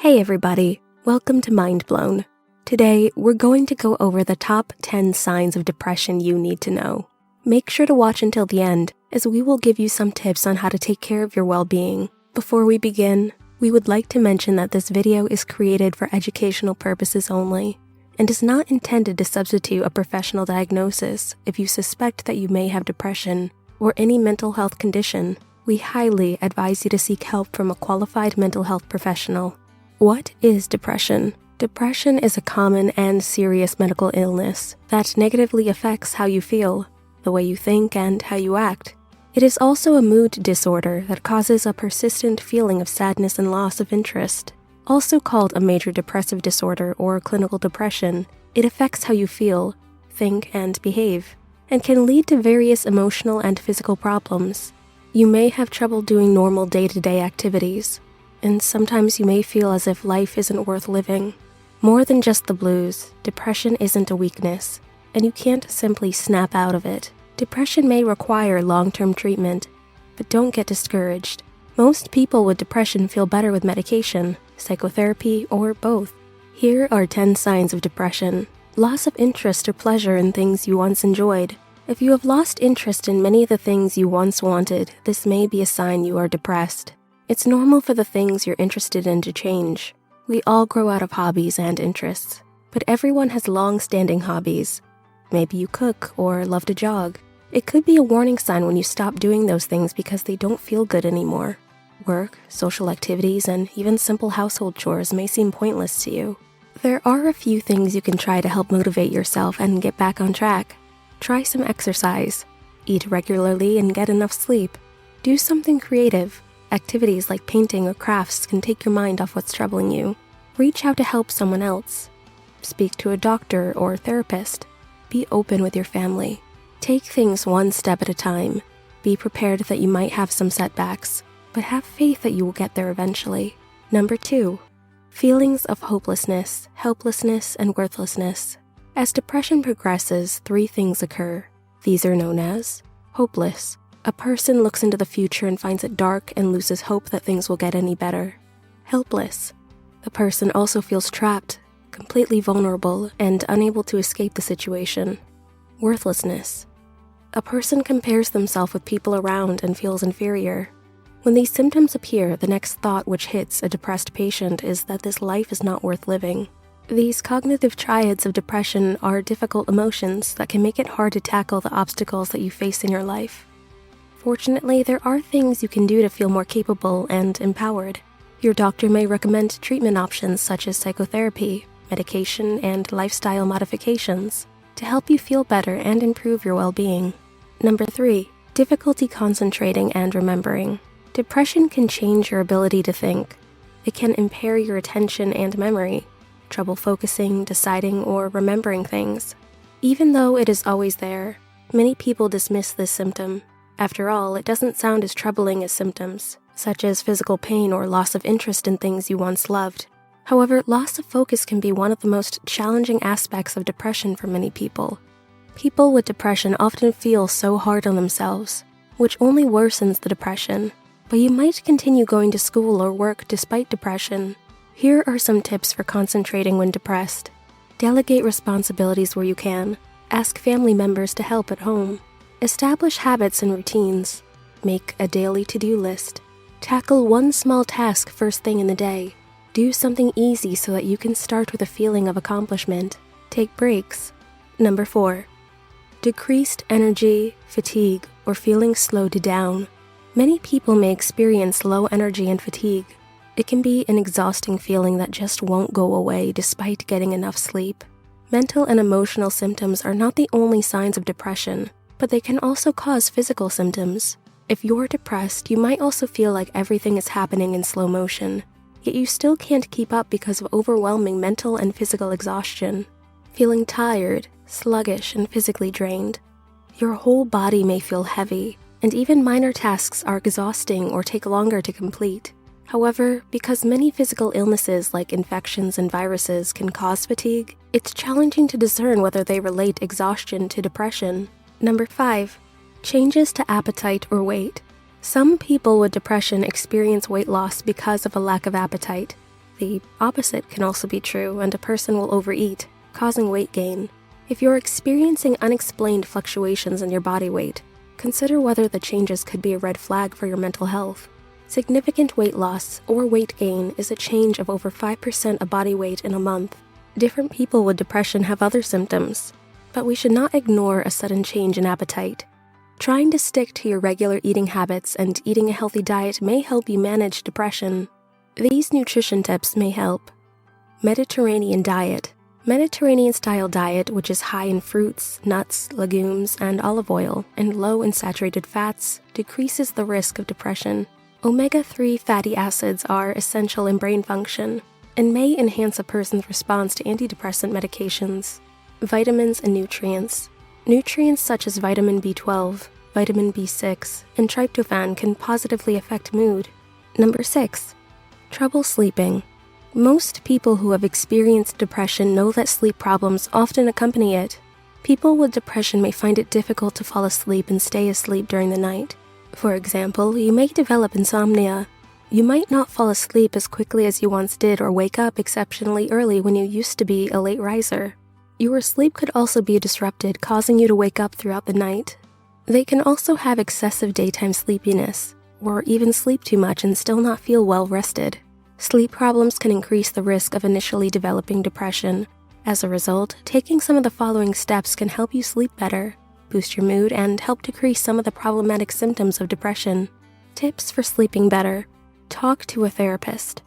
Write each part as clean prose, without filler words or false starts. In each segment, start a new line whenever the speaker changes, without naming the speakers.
Hey everybody, welcome to Mind Blown. Today, we're going to go over the top 10 signs of depression you need to know. Make sure to watch until the end, as we will give you some tips on how to take care of your well-being. Before we begin, we would like to mention that this video is created for educational purposes only, and is not intended to substitute a professional diagnosis if you suspect that you may have depression or any mental health condition. We highly advise you to seek help from a qualified mental health professional. What is depression? Depression is a common and serious medical illness that negatively affects how you feel, the way you think, and how you act. It is also a mood disorder that causes a persistent feeling of sadness and loss of interest. Also called a major depressive disorder or clinical depression, it affects how you feel, think, and behave, and can lead to various emotional and physical problems. You may have trouble doing normal day-to-day activities, and sometimes you may feel as if life isn't worth living. More than just the blues, depression isn't a weakness, and you can't simply snap out of it. Depression may require long-term treatment, but don't get discouraged. Most people with depression feel better with medication, psychotherapy, or both. Here are 10 signs of depression. Loss of interest or pleasure in things you once enjoyed. If you have lost interest in many of the things you once wanted, this may be a sign you are depressed. It's normal for the things you're interested in to change. We all grow out of hobbies and interests, but everyone has long-standing hobbies. Maybe you cook or love to jog. It could be a warning sign when you stop doing those things because they don't feel good anymore. Work, social activities, and even simple household chores may seem pointless to you. There are a few things you can try to help motivate yourself and get back on track. Try some exercise. Eat regularly and get enough sleep. Do something creative. Activities like painting or crafts can take your mind off what's troubling you. Reach out to help someone else. Speak to a doctor or therapist. Be open with your family. Take things one step at a time. Be prepared that you might have some setbacks, but have faith that you will get there eventually. Number 2, feelings of hopelessness, helplessness, and worthlessness. As depression progresses, 3 things occur. These are known as hopeless. A person looks into the future and finds it dark and loses hope that things will get any better. Helpless. The person also feels trapped, completely vulnerable, and unable to escape the situation. Worthlessness. A person compares themselves with people around and feels inferior. When these symptoms appear, the next thought which hits a depressed patient is that this life is not worth living. These cognitive triads of depression are difficult emotions that can make it hard to tackle the obstacles that you face in your life. Fortunately, there are things you can do to feel more capable and empowered. Your doctor may recommend treatment options such as psychotherapy, medication, and lifestyle modifications to help you feel better and improve your well-being. Number 3, difficulty concentrating and remembering. Depression can change your ability to think. It can impair your attention and memory, trouble focusing, deciding, or remembering things. Even though it is always there, many people dismiss this symptom. After all, it doesn't sound as troubling as symptoms, such as physical pain or loss of interest in things you once loved. However, loss of focus can be one of the most challenging aspects of depression for many people. People with depression often feel so hard on themselves, which only worsens the depression. But you might continue going to school or work despite depression. Here are some tips for concentrating when depressed. Delegate responsibilities where you can. Ask family members to help at home. Establish habits and routines. Make a daily to-do list. Tackle one small task first thing in the day. Do something easy so that you can start with a feeling of accomplishment. Take breaks. Number 4, decreased energy, fatigue, or feeling slowed down. Many people may experience low energy and fatigue. It can be an exhausting feeling that just won't go away despite getting enough sleep. Mental and emotional symptoms are not the only signs of depression, but they can also cause physical symptoms. If you're depressed, you might also feel like everything is happening in slow motion, yet you still can't keep up because of overwhelming mental and physical exhaustion. Feeling tired, sluggish, and physically drained. Your whole body may feel heavy, and even minor tasks are exhausting or take longer to complete. However, because many physical illnesses like infections and viruses can cause fatigue, it's challenging to discern whether they relate exhaustion to depression. Number 5, changes to appetite or weight. Some people with depression experience weight loss because of a lack of appetite. the opposite can also be true, and a person will overeat, causing weight gain. If you're experiencing unexplained fluctuations in your body weight, consider whether the changes could be a red flag for your mental health. Significant weight loss or weight gain is a change of over 5% of body weight in a month. Different people with depression have other symptoms, but we should not ignore a sudden change in appetite. Trying to stick to your regular eating habits and eating a healthy diet may help you manage depression. These nutrition tips may help. Mediterranean diet. Mediterranean-style diet, which is high in fruits, nuts, legumes, and olive oil, and low in saturated fats, decreases the risk of depression. Omega-3 fatty acids are essential in brain function and may enhance a person's response to antidepressant medications. Vitamins and nutrients. Nutrients such as vitamin B12, vitamin B6, and tryptophan can positively affect mood. Number 6. Trouble sleeping. Most people who have experienced depression know that sleep problems often accompany it. People with depression may find it difficult to fall asleep and stay asleep during the night. For example, you may develop insomnia. You might not fall asleep as quickly as you once did or wake up exceptionally early when you used to be a late riser. Your sleep could also be disrupted, causing you to wake up throughout the night. They can also have excessive daytime sleepiness, or even sleep too much and still not feel well rested. Sleep problems can increase the risk of initially developing depression. As a result, taking some of the following steps can help you sleep better, boost your mood, and help decrease some of the problematic symptoms of depression. Tips for sleeping better. Talk to a therapist.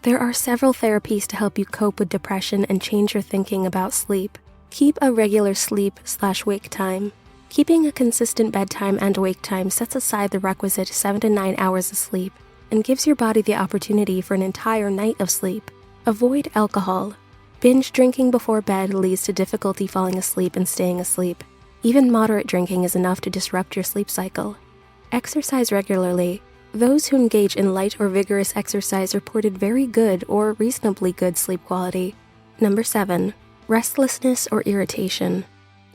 There are several therapies to help you cope with depression and change your thinking about sleep. Keep a regular sleep/wake time. Keeping a consistent bedtime and wake time sets aside the requisite 7 to 9 hours of sleep and gives your body the opportunity for an entire night of sleep. Avoid alcohol. Binge drinking before bed leads to difficulty falling asleep and staying asleep. Even moderate drinking is enough to disrupt your sleep cycle. Exercise regularly. Those who engage in light or vigorous exercise reported very good or reasonably good sleep quality. Number 7. Restlessness or irritation.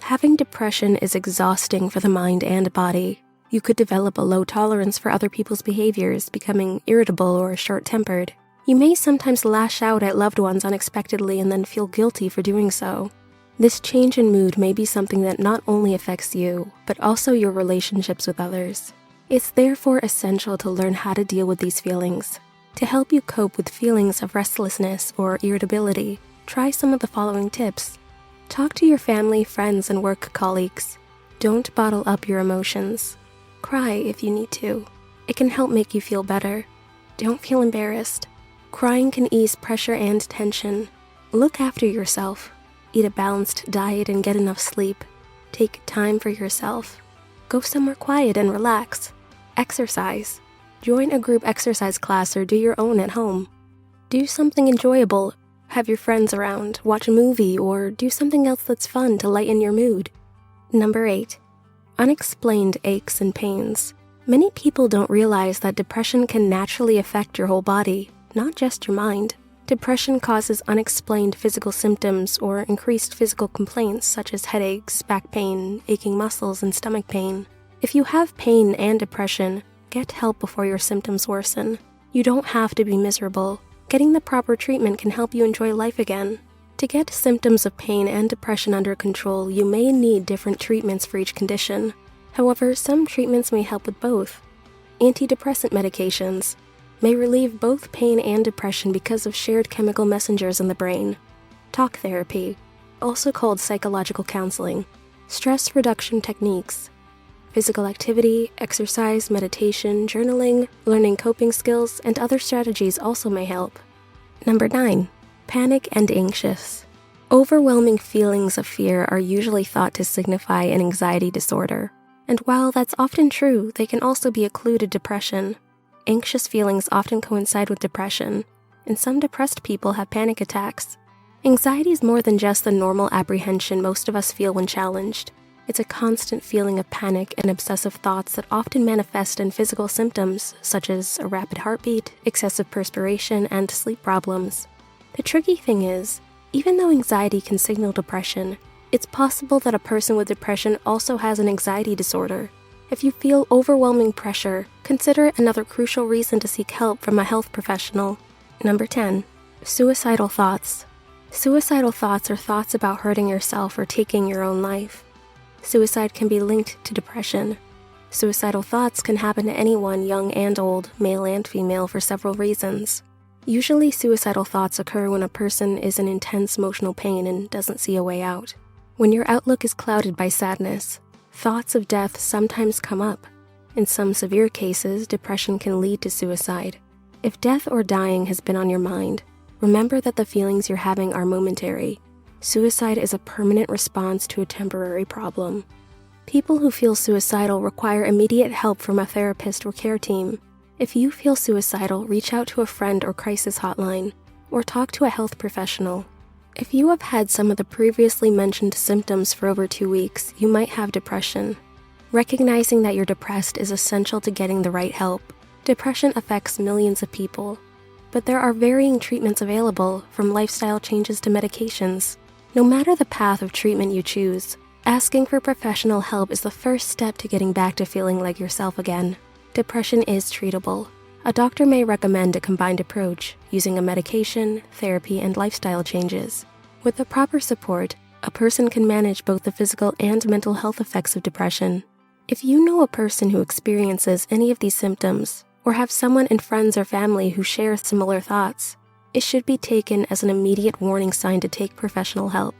Having depression is exhausting for the mind and body. You could develop a low tolerance for other people's behaviors, becoming irritable or short-tempered. You may sometimes lash out at loved ones unexpectedly and then feel guilty for doing so. This change in mood may be something that not only affects you, but also your relationships with others. It's therefore essential to learn how to deal with these feelings. To help you cope with feelings of restlessness or irritability, try some of the following tips. Talk to your family, friends, and work colleagues. Don't bottle up your emotions. Cry if you need to. It can help make you feel better. Don't feel embarrassed. Crying can ease pressure and tension. Look after yourself. Eat a balanced diet and get enough sleep. Take time for yourself. Go somewhere quiet and relax. Exercise. Join a group exercise class or do your own at home. Do something enjoyable. Have your friends around, watch a movie, or do something else that's fun to lighten your mood. Number 8. Unexplained aches and pains. Many people don't realize that depression can naturally affect your whole body, not just your mind. Depression causes unexplained physical symptoms or increased physical complaints such as headaches, back pain, aching muscles, and stomach pain. If you have pain and depression, get help before your symptoms worsen. You don't have to be miserable. Getting the proper treatment can help you enjoy life again. To get symptoms of pain and depression under control, you may need different treatments for each condition. However, some treatments may help with both. Antidepressant medications may relieve both pain and depression because of shared chemical messengers in the brain. Talk therapy, also called psychological counseling. Stress reduction techniques. Physical activity, exercise, meditation, journaling, learning coping skills, and other strategies also may help. Number 9. Panic and anxious. Overwhelming feelings of fear are usually thought to signify an anxiety disorder. And while that's often true, they can also be a clue to depression. Anxious feelings often coincide with depression, and some depressed people have panic attacks. Anxiety is more than just the normal apprehension most of us feel when challenged. It's a constant feeling of panic and obsessive thoughts that often manifest in physical symptoms, such as a rapid heartbeat, excessive perspiration, and sleep problems. The tricky thing is, even though anxiety can signal depression, it's possible that a person with depression also has an anxiety disorder. If you feel overwhelming pressure, consider another crucial reason to seek help from a health professional. Number 10. Suicidal thoughts. Suicidal thoughts are thoughts about hurting yourself or taking your own life. Suicide can be linked to depression. Suicidal thoughts can happen to anyone, young and old, male and female, for several reasons. Usually, suicidal thoughts occur when a person is in intense emotional pain and doesn't see a way out. When your outlook is clouded by sadness, thoughts of death sometimes come up. In some severe cases, depression can lead to suicide. If death or dying has been on your mind, remember that the feelings you're having are momentary. Suicide is a permanent response to a temporary problem. People who feel suicidal require immediate help from a therapist or care team. If you feel suicidal, reach out to a friend or crisis hotline, or talk to a health professional. If you have had some of the previously mentioned symptoms for over 2 weeks, you might have depression. Recognizing that you're depressed is essential to getting the right help. Depression affects millions of people, but there are varying treatments available, from lifestyle changes to medications. No matter the path of treatment you choose, asking for professional help is the first step to getting back to feeling like yourself again. Depression is treatable. A doctor may recommend a combined approach, using a medication, therapy, and lifestyle changes. With the proper support, a person can manage both the physical and mental health effects of depression. If you know a person who experiences any of these symptoms, or have someone in friends or family who share similar thoughts, it should be taken as an immediate warning sign to take professional help.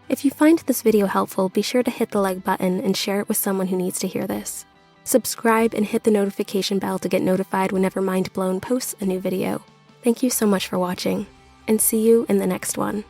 If you find this video helpful, be sure to hit the like button and share it with someone who needs to hear this. Subscribe and hit the notification bell to get notified whenever Mind Blown posts a new video. Thank you so much for watching, and see you in the next one.